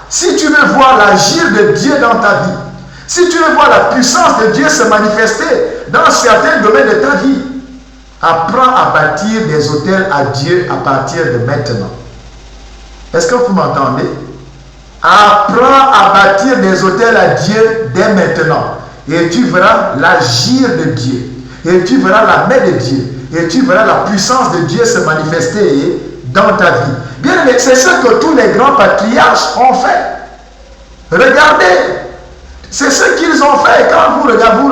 si tu veux voir l'agir de Dieu dans ta vie, si tu veux voir la puissance de Dieu se manifester dans certains domaines de ta vie, apprends à bâtir des autels à Dieu à partir de maintenant. Est-ce que vous m'entendez? Apprends à bâtir des autels à Dieu dès maintenant. Et tu verras l'agir de Dieu. Et tu verras la main de Dieu. Et tu verras la puissance de Dieu se manifester dans ta vie. Bien aimé, c'est ce que tous les grands patriarches ont fait. Regardez, c'est ce qu'ils ont fait quand nous regardons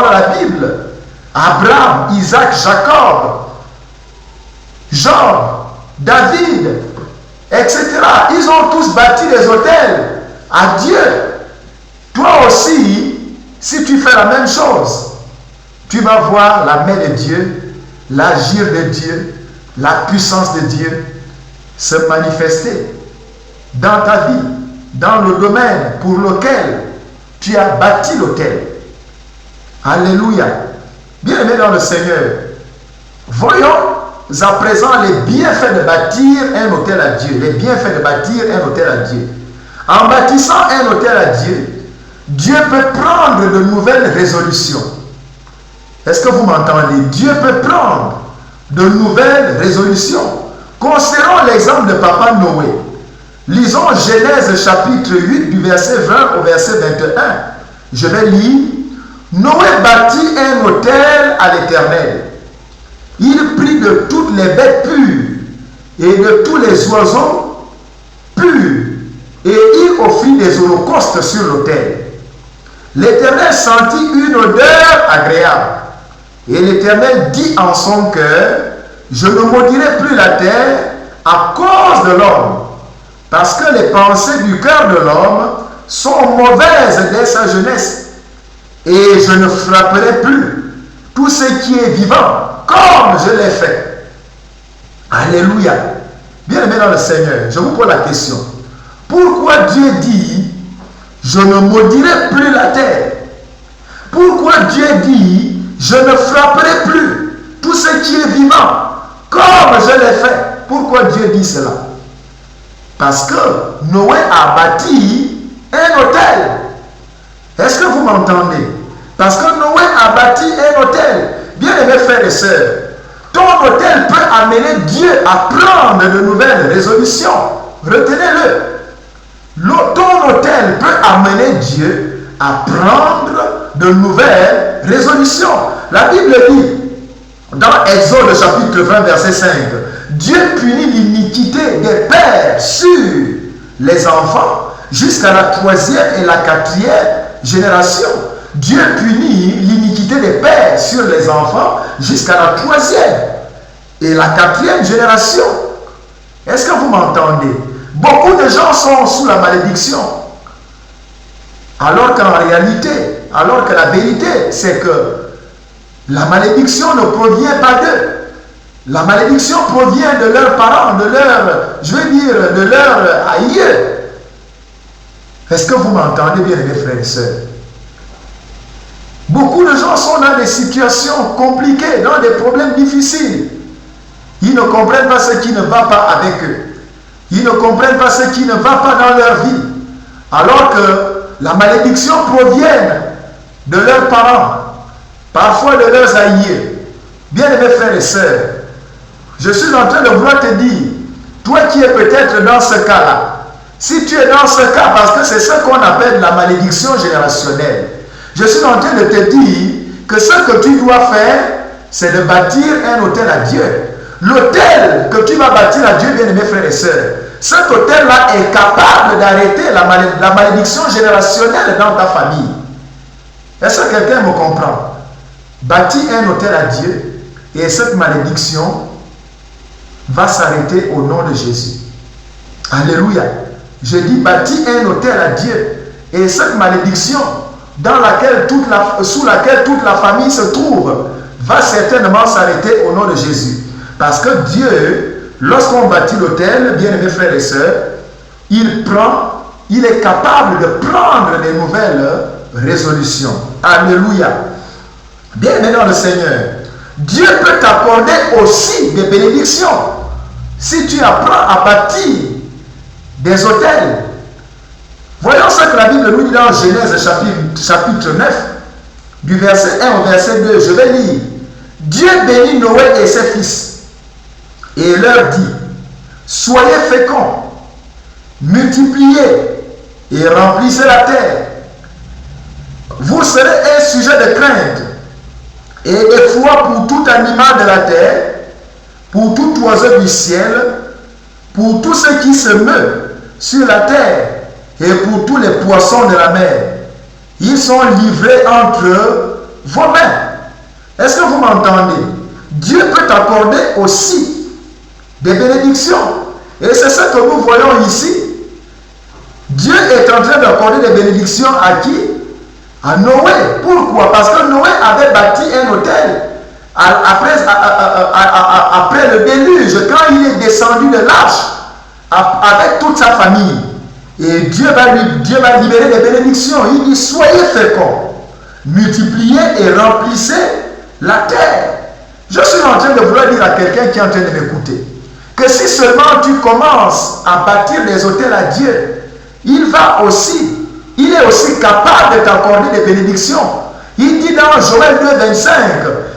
dans la Bible. Abraham, Isaac, Jacob, Jean, David, etc. Ils ont tous bâti des autels à Dieu. Toi aussi, si tu fais la même chose, tu vas voir la main de Dieu, l'agir de Dieu, la puissance de Dieu se manifester dans ta vie, dans le domaine pour lequel tu as bâti l'autel. Alléluia. Bien-aimés dans le Seigneur, voyons à présent les bienfaits de bâtir un autel à Dieu. Les bienfaits de bâtir un autel à Dieu. En bâtissant un autel à Dieu, Dieu peut prendre de nouvelles résolutions. Est-ce que vous m'entendez? Dieu peut prendre de nouvelles résolutions. Considérons l'exemple de Papa Noé. Lisons Genèse chapitre 8 du verset 20 au verset 21. Je vais lire. Noé bâtit un autel à l'Éternel. Il prit de toutes les bêtes pures et de tous les oiseaux purs et il offrit des holocaustes sur l'autel. L'Éternel sentit une odeur agréable. Et l'Éternel dit en son cœur, je ne maudirai plus la terre à cause de l'homme, parce que les pensées du cœur de l'homme sont mauvaises dès sa jeunesse. Et je ne frapperai plus tout ce qui est vivant, comme je l'ai fait. Alléluia. Bien-aimés dans le Seigneur, je vous pose la question. Pourquoi Dieu dit, je ne maudirai plus la terre? Pourquoi Dieu dit, je ne frapperai plus tout ce qui est vivant, comme je l'ai fait? Pourquoi Dieu dit cela? Parce que Noé a bâti un autel. Est-ce que vous m'entendez? Parce que Noé a bâti un autel. Bien aimés frères et sœurs, Ton autel peut amener Dieu à prendre de nouvelles résolutions. Retenez-le. Ton autel peut amener Dieu à prendre de nouvelles résolutions. La Bible dit, dans Exode chapitre 20, verset 5, Dieu punit l'iniquité des pères sur les enfants jusqu'à la 3e et la 4e génération. Dieu punit l'iniquité des pères sur les enfants jusqu'à la 3e et la 4e génération. Est-ce que vous m'entendez? Beaucoup de gens sont sous la malédiction. Alors qu'en réalité, alors que la vérité, c'est que la malédiction ne provient pas d'eux. La malédiction provient de leurs parents, de leur aïeux. Est-ce que vous m'entendez bien, mes frères et sœurs? Beaucoup de gens sont dans des situations compliquées, dans des problèmes difficiles. Ils ne comprennent pas ce qui ne va pas avec eux. Ils ne comprennent pas ce qui ne va pas dans leur vie. Alors que la malédiction provient de leurs parents, parfois de leurs aïeux. Bien-aimés frères et sœurs, je suis en train de vouloir te dire, toi qui es peut-être dans ce cas-là, si tu es dans ce cas, parce que c'est ce qu'on appelle la malédiction générationnelle, je suis en train de te dire que ce que tu dois faire, c'est de bâtir un autel à Dieu. L'autel que tu vas bâtir à Dieu, bien-aimés frères et sœurs, cet autel-là est capable d'arrêter la malédiction générationnelle dans ta famille. Est-ce que quelqu'un me comprend? Bâtis un autel à Dieu et cette malédiction va s'arrêter au nom de Jésus. Alléluia. Je dis bâtis un autel à Dieu et cette malédiction sous laquelle toute la famille se trouve va certainement s'arrêter au nom de Jésus. Parce que Dieu, lorsqu'on bâtit l'autel, bien-aimés frères et sœurs, il est capable de prendre des nouvelles résolutions. Alléluia. Bien-aimé dans le Seigneur, Dieu peut t'accorder aussi des bénédictions si tu apprends à bâtir des autels. Voyons ce que la Bible nous dit dans Genèse chapitre 9, du verset 1 au verset 2. Je vais lire. Dieu bénit Noé et ses fils et leur dit, soyez féconds, multipliez et remplissez la terre. Vous serez un sujet de crainte et d'effroi pour tout animal de la terre, pour tout oiseau du ciel, pour tout ce qui se meut sur la terre et pour tous les poissons de la mer. Ils sont livrés entre vos mains. Est-ce que vous m'entendez? Dieu peut t'accorder aussi des bénédictions. Et c'est ce que nous voyons ici. Dieu est en train d'accorder des bénédictions à qui? À Noé. Pourquoi? Parce que Noé avait bâti un autel après le déluge, quand il est descendu de l'arche avec toute sa famille. Et Dieu va libérer des bénédictions. Il dit, soyez féconds, multipliez et remplissez la terre. Je suis en train de vouloir dire à quelqu'un qui est en train de m'écouter, que si seulement tu commences à bâtir des autels à Dieu, il est aussi capable de t'accorder des bénédictions. Il dit dans Joël 2,25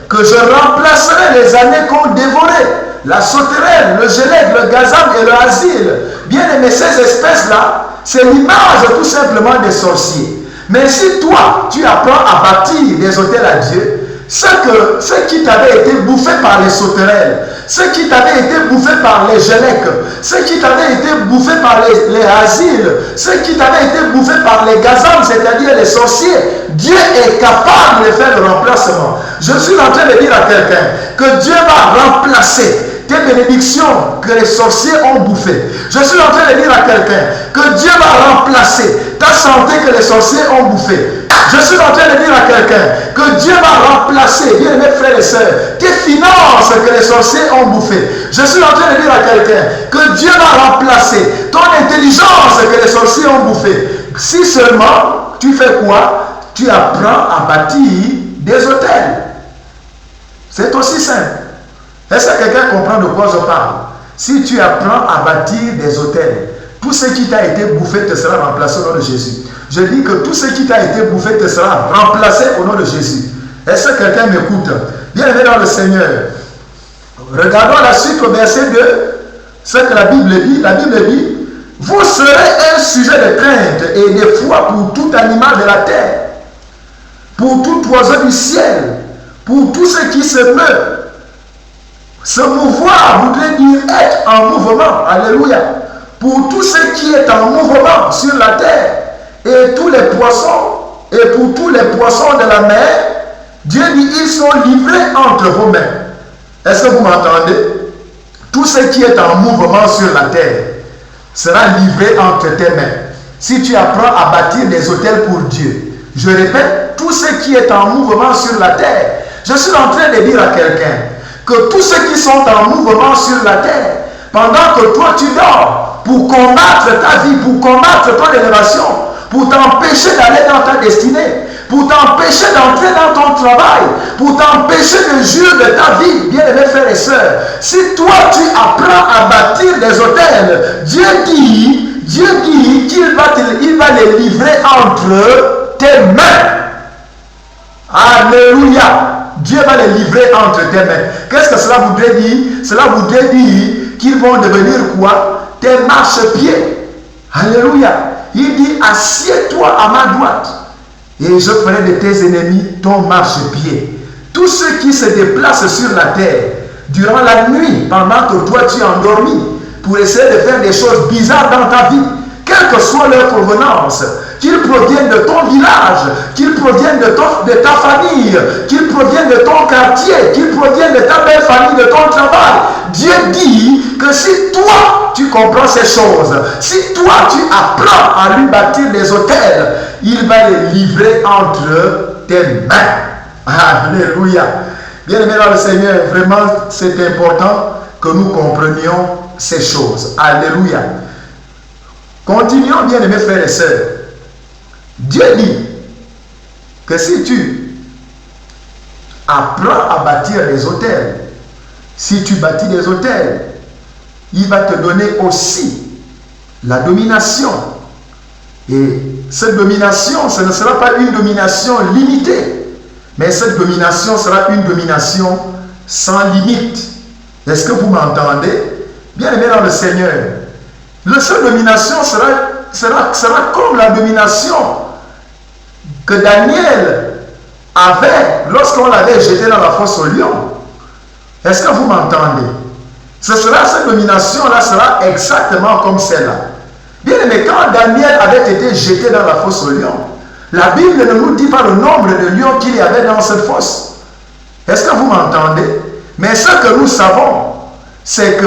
que je remplacerai les années qu'ont dévoré la sauterelle, le gélègue, le gazam et le asile. Bien aimé, ces espèces-là, c'est l'image tout simplement des sorciers. Mais si toi, tu apprends à bâtir des autels à Dieu, ce qui t'avait été bouffé par les sauterelles, ce qui t'avait été bouffé par les gélèques, ce qui t'avait été bouffé par les asiles, ce qui t'avait été bouffé par les gazams, c'est-à-dire les sorciers, Dieu est capable de faire le remplacement. Je suis en train de dire à quelqu'un que Dieu va remplacer tes bénédictions que les sorciers ont bouffées. Je suis en train de dire à quelqu'un que Dieu va remplacer ta santé que les sorciers ont bouffée. Je suis en train de dire à quelqu'un que Dieu va remplacer, bien mes frères et sœurs, tes finances que les sorciers ont bouffées. Je suis en train de dire à quelqu'un que Dieu va remplacer ton intelligence que les sorciers ont bouffée. Si seulement tu fais quoi? Tu apprends à bâtir des hôtels. C'est aussi simple. Est-ce que quelqu'un comprend de quoi je parle? Si tu apprends à bâtir des hôtels, tout ce qui t'a été bouffé te sera remplacé au nom de Jésus. Je dis que tout ce qui t'a été bouffé te sera remplacé au nom de Jésus. Est-ce que quelqu'un m'écoute? Bien-aimé dans le Seigneur, Regardons la suite au verset 2. Ce que la Bible dit. La Bible dit, vous serez un sujet de crainte et de foi pour tout animal de la terre, pour tout oiseau du ciel, pour tout ce qui se meut. Se mouvoir voudrait dire être en mouvement. Alléluia. Pour tout ce qui est en mouvement sur la terre et tous les poissons, et pour tous les poissons de la mer, Dieu dit, ils sont livrés entre vos mains. Est-ce que vous m'entendez? Tout ce qui est en mouvement sur la terre sera livré entre tes mains. Si tu apprends à bâtir des hôtels pour Dieu, je répète, tout ce qui est en mouvement sur la terre, je suis en train de dire à quelqu'un que tous ceux qui sont en mouvement sur la terre, pendant que toi tu dors, pour combattre ta vie, pour combattre ton élévation, pour t'empêcher d'aller dans ta destinée, pour t'empêcher d'entrer dans ton travail, pour t'empêcher de jouir de ta vie, bien-aimés frères et sœurs. Si toi tu apprends à bâtir des hôtels, Dieu dit qu'il va les livrer entre tes mains. Alléluia. Dieu va les livrer entre tes mains. Qu'est-ce que cela voudrait dire? Cela voudrait dire qu'ils vont devenir quoi? Tes marchepieds. Alléluia. Il dit, assieds-toi à ma droite et je ferai de tes ennemis ton marchepied. Tous ceux qui se déplacent sur la terre durant la nuit, pendant que toi tu es endormi, pour essayer de faire des choses bizarres dans ta vie, quelle que soit leur provenance, qu'ils proviennent de ton village, qu'ils proviennent de ta famille, qu'ils proviennent de ton quartier, qu'ils proviennent de ta belle famille, de ton travail. Dieu dit que si toi, tu comprends ces choses, si toi, tu apprends à lui bâtir des hôtels, il va les livrer entre tes mains. Alléluia. Bien-aimés dans le Seigneur, vraiment, c'est important que nous comprenions ces choses. Alléluia. Continuons, bien-aimés frères et sœurs. Dieu dit que si tu apprends à bâtir des hôtels, si tu bâtis des hôtels, il va te donner aussi la domination. Et cette domination, ce ne sera pas une domination limitée, mais cette domination sera une domination sans limite. Est-ce que vous m'entendez? Bien-aimés dans le Seigneur, cette domination sera comme la domination que Daniel avait lorsqu'on l'avait jeté dans la fosse au lion. Est-ce que vous m'entendez? Cette domination-là sera exactement comme celle-là. Bien aimé, quand Daniel avait été jeté dans la fosse au lion, la Bible ne nous dit pas le nombre de lions qu'il y avait dans cette fosse. Est-ce que vous m'entendez? Mais ce que nous savons, c'est que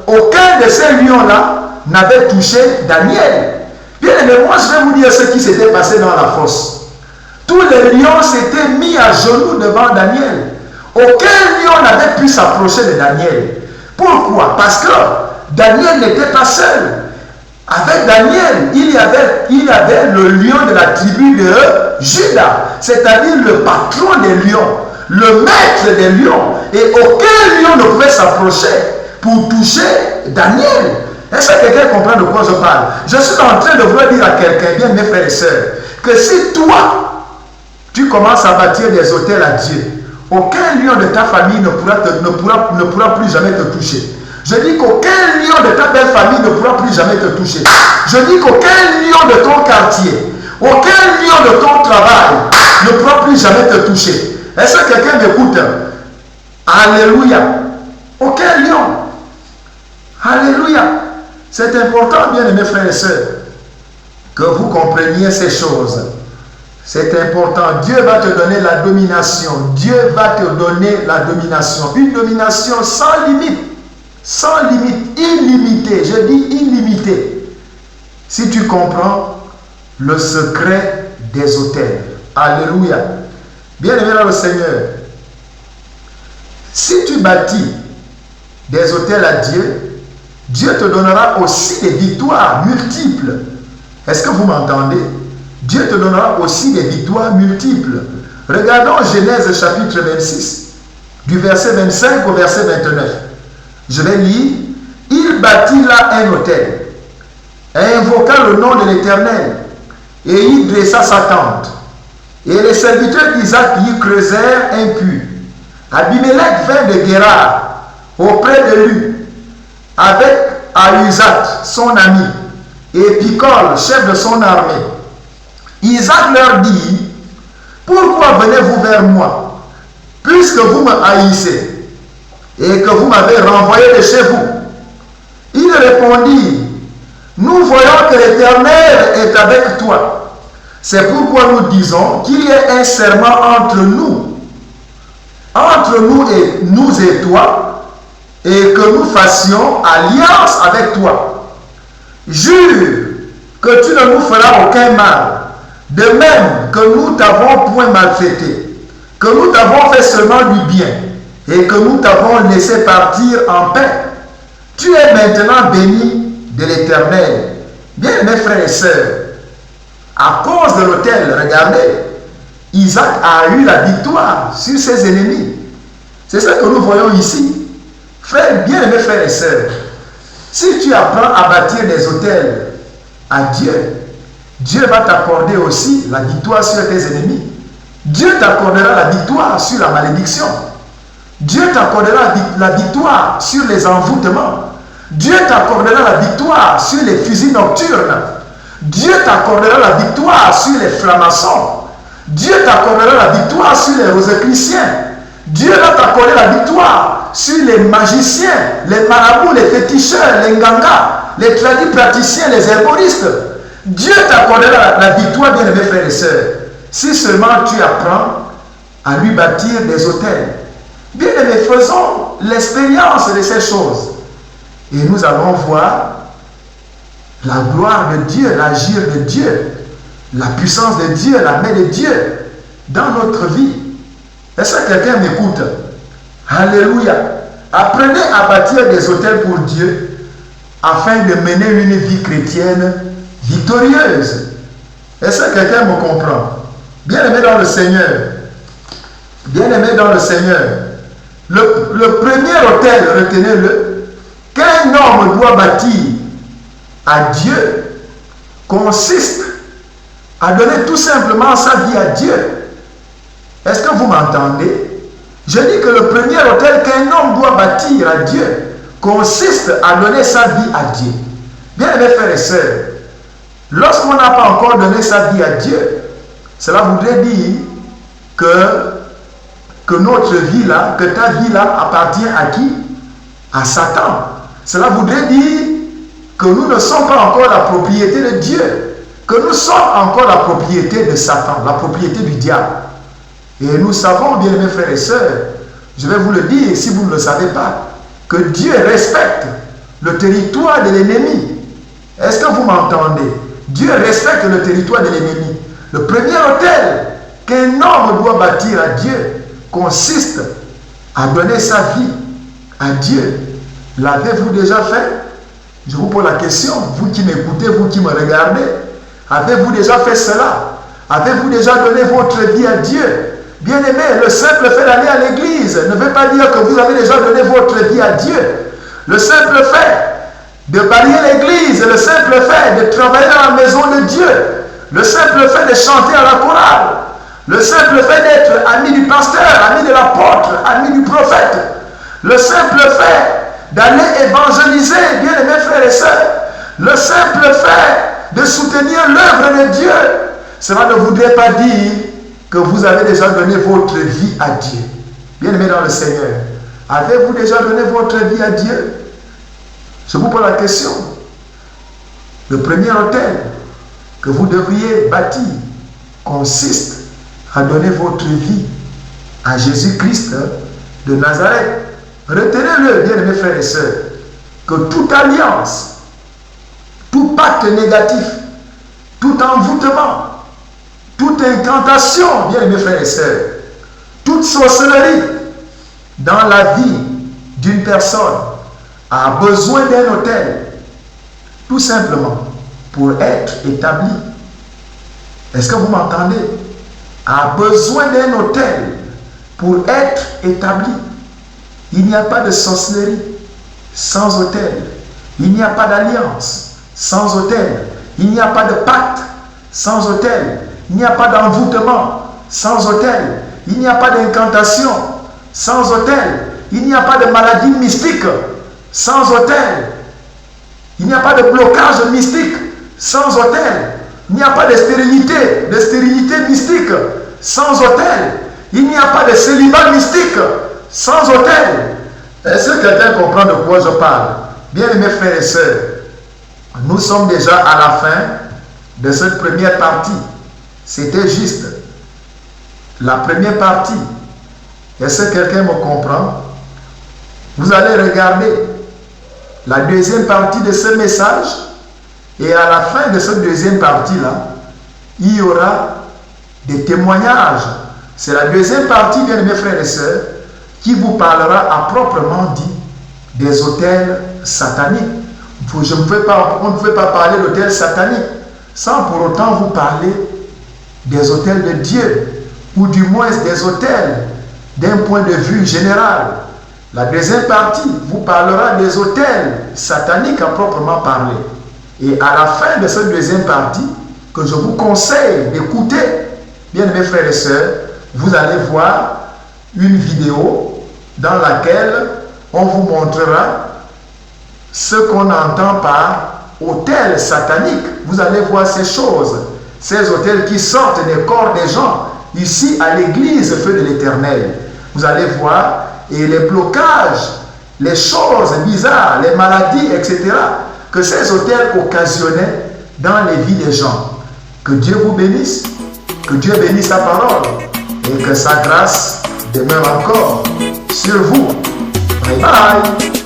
aucun de ces lions-là n'avait touché Daniel. Bien aimé, moi je vais vous dire ce qui s'était passé dans la fosse. Tous les lions s'étaient mis à genoux devant Daniel. Aucun lion n'avait pu s'approcher de Daniel. Pourquoi? Parce que Daniel n'était pas seul. Avec Daniel, il y avait le lion de la tribu de Juda, c'est-à-dire le patron des lions, le maître des lions. Et aucun lion ne pouvait s'approcher pour toucher Daniel. Est-ce que quelqu'un comprend de quoi je parle? Je suis en train de vouloir dire à quelqu'un, bien mes frères et sœurs, que si toi, tu commences à bâtir des hôtels à Dieu, aucun lion de ta famille ne pourra plus jamais te toucher. Je dis qu'aucun lion de ta belle famille ne pourra plus jamais te toucher. Je dis qu'aucun lion de ton quartier, aucun lion de ton travail ne pourra plus jamais te toucher. Est-ce que quelqu'un m'écoute? Alléluia. Aucun lion. Alléluia. C'est important, bien aimés frères et sœurs, que vous compreniez ces choses. C'est important. Dieu va te donner la domination. Dieu va te donner la domination. Une domination sans limite. Sans limite. Illimitée. Je dis illimitée. Si tu comprends le secret des hôtels. Alléluia. Bien-aimé dans le Seigneur. Si tu bâtis des hôtels à Dieu, Dieu te donnera aussi des victoires multiples. Est-ce que vous m'entendez? Dieu te donnera aussi des victoires multiples. Regardons Genèse chapitre 26, du verset 25 au verset 29. Je vais lire. Il bâtit là un autel, et invoqua le nom de l'Éternel, et il dressa sa tente. Et les serviteurs d'Isaac y creusèrent un puits. Abimelech vint de Guérar, auprès de lui, avec Ahuzat, son ami, et Picol, chef de son armée. Isaac leur dit, pourquoi venez-vous vers moi, puisque vous me haïssez, et que vous m'avez renvoyé de chez vous? Il répondit, nous voyons que l'Éternel est avec toi. C'est pourquoi nous disons qu'il y ait un serment entre nous et toi, et que nous fassions alliance avec toi. Jure que tu ne nous feras aucun mal, de même que nous t'avons point maltraité, que nous t'avons fait seulement du bien, et que nous t'avons laissé partir en paix. Tu es maintenant béni de l'Éternel. Bien, mes frères et sœurs, à cause de l'autel, regardez, Isaac a eu la victoire sur ses ennemis. C'est ça que nous voyons ici. Frères, bien mes frères et sœurs, si tu apprends à bâtir des autels à Dieu, Dieu va t'accorder aussi la victoire sur tes ennemis. Dieu t'accordera la victoire sur la malédiction. Dieu t'accordera la victoire sur les envoûtements. Dieu t'accordera la victoire sur les fusils nocturnes. Dieu t'accordera la victoire sur les francs-maçons. Dieu t'accordera la victoire sur les rosicruciens. Dieu va t'accorder la victoire sur les magiciens, les marabouts, les féticheurs, les ngangas, les tradis praticiens, les herboristes. Dieu t'accordera la victoire, bien aimés frères et sœurs, si seulement tu apprends à lui bâtir des autels. Bien aimés, faisons l'expérience de ces choses. Et nous allons voir la gloire de Dieu, l'agir de Dieu, la puissance de Dieu, la main de Dieu dans notre vie. Est-ce que quelqu'un m'écoute? Alléluia. Apprenez à bâtir des autels pour Dieu afin de mener une vie chrétienne victorieuse. Est-ce que quelqu'un me comprend? Bien-aimé dans le Seigneur, bien-aimé dans le Seigneur, le premier autel, retenez-le, qu'un homme doit bâtir à Dieu consiste à donner tout simplement sa vie à Dieu. Est-ce que vous m'entendez? Je dis que le premier autel qu'un homme doit bâtir à Dieu consiste à donner sa vie à Dieu. Bien aimés frères et sœurs, lorsqu'on n'a pas encore donné sa vie à Dieu, cela voudrait dire que notre vie là, que ta vie là appartient à qui? À Satan. Cela voudrait dire que nous ne sommes pas encore la propriété de Dieu, que nous sommes encore la propriété de Satan, la propriété du diable. Et nous savons, bien mes frères et sœurs, je vais vous le dire si vous ne le savez pas, que Dieu respecte le territoire de l'ennemi. Est-ce que vous m'entendez? Dieu respecte le territoire de l'ennemi. Le premier autel qu'un homme doit bâtir à Dieu consiste à donner sa vie à Dieu. L'avez-vous déjà fait? Je vous pose la question, vous qui m'écoutez, vous qui me regardez, avez-vous déjà fait cela? Avez-vous déjà donné votre vie à Dieu? Bien-aimé, le simple fait d'aller à l'église ne veut pas dire que vous avez déjà donné votre vie à Dieu. Le simple fait de balayer l'église, le simple fait de travailler dans la maison de Dieu, le simple fait de chanter à la chorale, le simple fait d'être ami du pasteur, ami de l'apôtre, ami du prophète, le simple fait d'aller évangéliser, bien aimés frères et sœurs, le simple fait de soutenir l'œuvre de Dieu, cela ne voudrait pas dire que vous avez déjà donné votre vie à Dieu. Bien-aimés dans le Seigneur, avez-vous déjà donné votre vie à Dieu? Je vous pose la question. Le premier autel que vous devriez bâtir consiste à donner votre vie à Jésus-Christ de Nazareth. Retenez-le, bien-aimés frères et sœurs, que toute alliance, tout pacte négatif, tout envoûtement, toute incantation, bien mes frères et sœurs, toute sorcellerie dans la vie d'une personne a besoin d'un autel, tout simplement pour être établi. Est-ce que vous m'entendez? A besoin d'un autel pour être établi. Il n'y a pas de sorcellerie sans autel. Il n'y a pas d'alliance sans autel. Il n'y a pas de pacte sans autel. Il n'y a pas d'envoûtement sans autel. Il n'y a pas d'incantation sans autel. Il n'y a pas de maladie mystique sans autel. Il n'y a pas de blocage mystique sans autel. Il n'y a pas de stérilité mystique sans autel. Il n'y a pas de célibat mystique sans autel. Est-ce que quelqu'un comprend de quoi je parle? Bien mes frères et sœurs, nous sommes déjà à la fin de cette première partie. C'était juste la première partie. Est-ce que quelqu'un me comprend? Vous allez regarder la deuxième partie de ce message et à la fin de cette deuxième partie-là, il y aura des témoignages. C'est la deuxième partie, bien mes frères et sœurs, qui vous parlera à proprement dit des autels sataniques. On ne peut pas parler d'autels sataniques sans pour autant vous parler des autels de Dieu, ou du moins des autels d'un point de vue général. La deuxième partie vous parlera des autels sataniques à proprement parler. Et à la fin de cette deuxième partie, que je vous conseille d'écouter, bien mes frères et sœurs, vous allez voir une vidéo dans laquelle on vous montrera ce qu'on entend par autel satanique. Vous allez voir ces choses, ces autels qui sortent des corps des gens, ici à l'église Feu de l'Éternel. Vous allez voir, et les blocages, les choses bizarres, les maladies, etc., que ces autels occasionnaient dans les vies des gens. Que Dieu vous bénisse, que Dieu bénisse sa parole, et que sa grâce demeure encore sur vous. Bye bye.